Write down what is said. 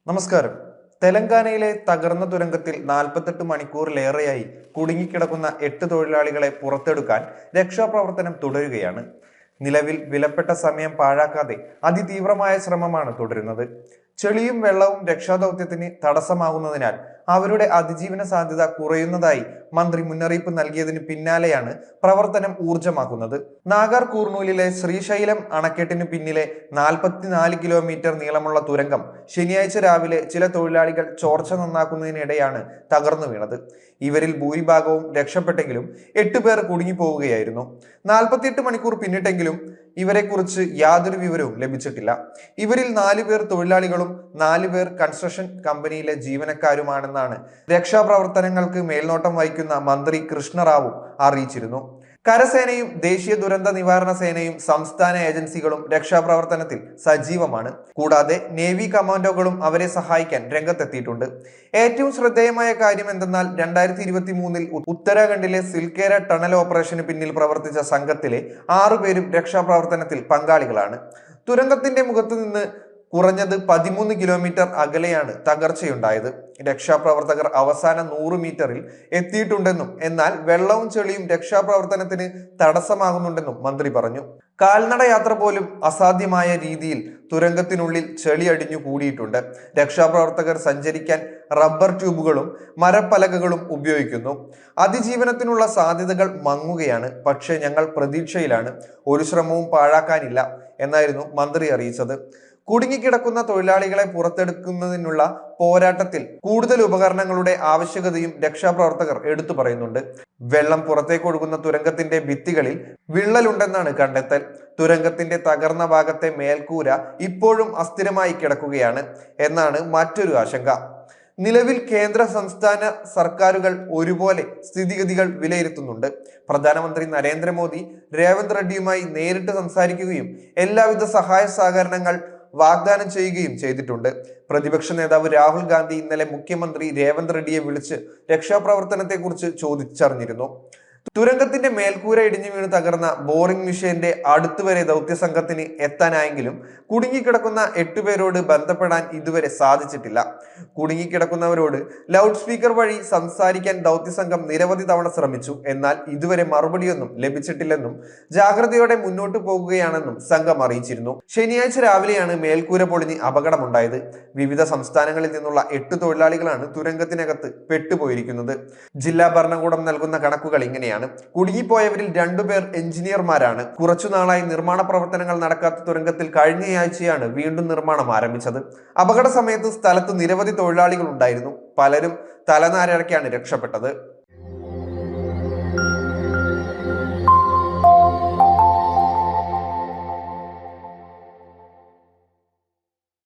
നമസ്കാരം. തെലങ്കാനയിലെ തകർന്ന തുരങ്കത്തിൽ 48 മണിക്കൂറിലേറെയായി കുടുങ്ങിക്കിടക്കുന്ന 8 തൊഴിലാളികളെ പുറത്തെടുക്കാൻ രക്ഷാപ്രവർത്തനം തുടരുകയാണ്. നിലവിൽ വിലപ്പെട്ട സമയം പാഴാക്കാതെ അതിതീവ്രമായ ശ്രമമാണ് തുടരുന്നത്. ചെളിയും വെള്ളവും രക്ഷാദൗത്യത്തിന് തടസ്സമാകുന്നതിനാൽ അവരുടെ അതിജീവന സാധ്യത കുറയുന്നതായി മന്ത്രി മുന്നറിയിപ്പ് നൽകിയതിന് പിന്നാലെയാണ് പ്രവർത്തനം ഊർജമാക്കുന്നത്. നാഗർ കൂർണൂലിലെ ശ്രീശൈലം അണക്കെട്ടിന് പിന്നിലെ 44 കിലോമീറ്റർ നീളമുള്ള തുരങ്കം ശനിയാഴ്ച രാവിലെ ചില തൊഴിലാളികൾ ചോർച്ച നന്നാക്കുന്നതിനിടെയാണ് തകർന്നു വീണത്. ഇവരിൽ ഭൂരിഭാഗവും രക്ഷപ്പെട്ടെങ്കിലും 8 പേർ കുടുങ്ങിപ്പോവുകയായിരുന്നു. 48 മണിക്കൂർ പിന്നിട്ടെങ്കിലും ഇവരെക്കുറിച്ച് യാതൊരു വിവരവും ലഭിച്ചിട്ടില്ല. ഇവരിൽ 4 പേർ തൊഴിലാളികളും 4 പേർ കൺസ്ട്രക്ഷൻ കമ്പനിയിലെ ജീവനക്കാരുമാണെന്നാണ് രക്ഷാപ്രവർത്തനങ്ങൾക്ക് മേൽനോട്ടം വഹിക്കുന്ന മന്ത്രി കൃഷ്ണറാവു അറിയിച്ചിരുന്നു. കരസേനയും ദേശീയ ദുരന്ത നിവാരണ സേനയും സംസ്ഥാന ഏജൻസികളും രക്ഷാപ്രവർത്തനത്തിൽ സജീവമാണ്. കൂടാതെ നേവി കമാൻഡോകളും അവരെ സഹായിക്കാൻ രംഗത്തെത്തിയിട്ടുണ്ട്. ഏറ്റവും ശ്രദ്ധേയമായ കാര്യം എന്തെന്നാൽ 2023 ഉത്തരാഖണ്ഡിലെ സിൽക്കേര ടണൽ ഓപ്പറേഷന് പിന്നിൽ പ്രവർത്തിച്ച സംഘത്തിലെ 6 പേരും രക്ഷാപ്രവർത്തനത്തിൽ പങ്കാളികളാണ്. തുരങ്കത്തിന്റെ മുഖത്ത് നിന്ന് കുറഞ്ഞത് 13 കിലോമീറ്റർ അകലെയാണ് തകർച്ചയുണ്ടായത്. രക്ഷാപ്രവർത്തകർ അവസാന 100 മീറ്ററിൽ എത്തിയിട്ടുണ്ടെന്നും എന്നാൽ വെള്ളവും ചെളിയും രക്ഷാപ്രവർത്തനത്തിന് തടസ്സമാകുന്നുണ്ടെന്നും മന്ത്രി പറഞ്ഞു. കാൽനട യാത്ര പോലും അസാധ്യമായ രീതിയിൽ തുരങ്കത്തിനുള്ളിൽ ചെളി അടിഞ്ഞു കൂടിയിട്ടുണ്ട്. രക്ഷാപ്രവർത്തകർ സഞ്ചരിക്കാൻ റബ്ബർ ട്യൂബുകളും മരപ്പലകകളും ഉപയോഗിക്കുന്നു. അതിജീവനത്തിനുള്ള സാധ്യതകൾ മങ്ങുകയാണ്. പക്ഷേ ഞങ്ങൾ പ്രതീക്ഷയിലാണ്. ഒരു ശ്രമവും പാഴാക്കാനില്ല എന്നായിരുന്നു മന്ത്രി അറിയിച്ചത്. കുടുങ്ങിക്കിടക്കുന്ന തൊഴിലാളികളെ പുറത്തെടുക്കുന്നതിനുള്ള പോരാട്ടത്തിൽ കൂടുതൽ ഉപകരണങ്ങളുടെ ആവശ്യകതയും രക്ഷാപ്രവർത്തകർ എടുത്തു പറയുന്നുണ്ട്. വെള്ളം പുറത്തേക്ക് ഒഴുകുന്ന തുരങ്കത്തിന്റെ ഭിത്തികളിൽ വിള്ളലുണ്ടെന്നാണ് കണ്ടെത്തൽ. തുരങ്കത്തിന്റെ തകർന്ന ഭാഗത്തെ മേൽക്കൂര ഇപ്പോഴും അസ്ഥിരമായി കിടക്കുകയാണ് എന്നാണ് മറ്റൊരു ആശങ്ക. നിലവിൽ കേന്ദ്ര സംസ്ഥാന സർക്കാരുകൾ ഒരുപോലെ സ്ഥിതിഗതികൾ വിലയിരുത്തുന്നുണ്ട്. പ്രധാനമന്ത്രി നരേന്ദ്രമോദി രേവന്ത് റെഡ്ഡിയുമായി നേരിട്ട് സംസാരിക്കുകയും എല്ലാവിധ സഹായ സഹകരണങ്ങൾ വാഗ്ദാനം ചെയ്യുകയും ചെയ്തിട്ടുണ്ട്. പ്രതിപക്ഷ നേതാവ് രാഹുൽ ഗാന്ധി ഇന്നലെ മുഖ്യമന്ത്രി രേവന്ത് റെഡ്ഡിയെ വിളിച്ച് രക്ഷാപ്രവർത്തനത്തെക്കുറിച്ച് ചോദിച്ചറിഞ്ഞിരുന്നു. തുരങ്കത്തിന്റെ മേൽക്കൂര ഇടിഞ്ഞു വീണ് തകർന്ന ബോറിംഗ് മിഷന്റെ അടുത്തുവരെ ദൗത്യസംഘത്തിന് എത്താനായെങ്കിലും കുടുങ്ങിക്കിടക്കുന്ന 8 പേരോട് ബന്ധപ്പെടാൻ ഇതുവരെ സാധിച്ചിട്ടില്ല. കുടുങ്ങിക്കിടക്കുന്നവരോട് ലൗഡ് സ്പീക്കർ വഴി സംസാരിക്കാൻ ദൗത്യസംഘം നിരവധി തവണ ശ്രമിച്ചു. എന്നാൽ ഇതുവരെ മറുപടിയൊന്നും ലഭിച്ചിട്ടില്ലെന്നും ജാഗ്രതയോടെ മുന്നോട്ടു പോകുകയാണെന്നും സംഘം അറിയിച്ചിരുന്നു. ശനിയാഴ്ച രാവിലെയാണ് മേൽക്കൂര പൊളിഞ്ഞ് അപകടമുണ്ടായത്. വിവിധ സംസ്ഥാനങ്ങളിൽ നിന്നുള്ള 8 തൊഴിലാളികളാണ് തുരങ്കത്തിനകത്ത് പെട്ടുപോയിരിക്കുന്നത്. ജില്ലാ ഭരണകൂടം നൽകുന്ന കണക്കുകൾ ഇങ്ങനെയാണ്. കുടുങ്ങിപ്പോയവരിൽ 2 പേർ എഞ്ചിനീയർമാരാണ്. കുറച്ചുനാളായി നിർമ്മാണ പ്രവർത്തനങ്ങൾ നടക്കാത്ത തുരങ്കത്തിൽ കഴിഞ്ഞയാഴ്ചയാണ് വീണ്ടും നിർമ്മാണം ആരംഭിച്ചത്. അപകട സമയത്ത് സ്ഥലത്ത് നിരവധി തൊഴിലാളികൾ ഉണ്ടായിരുന്നു. പലരും തലനാരിഴയ്ക്കാണ് രക്ഷപ്പെട്ടത്.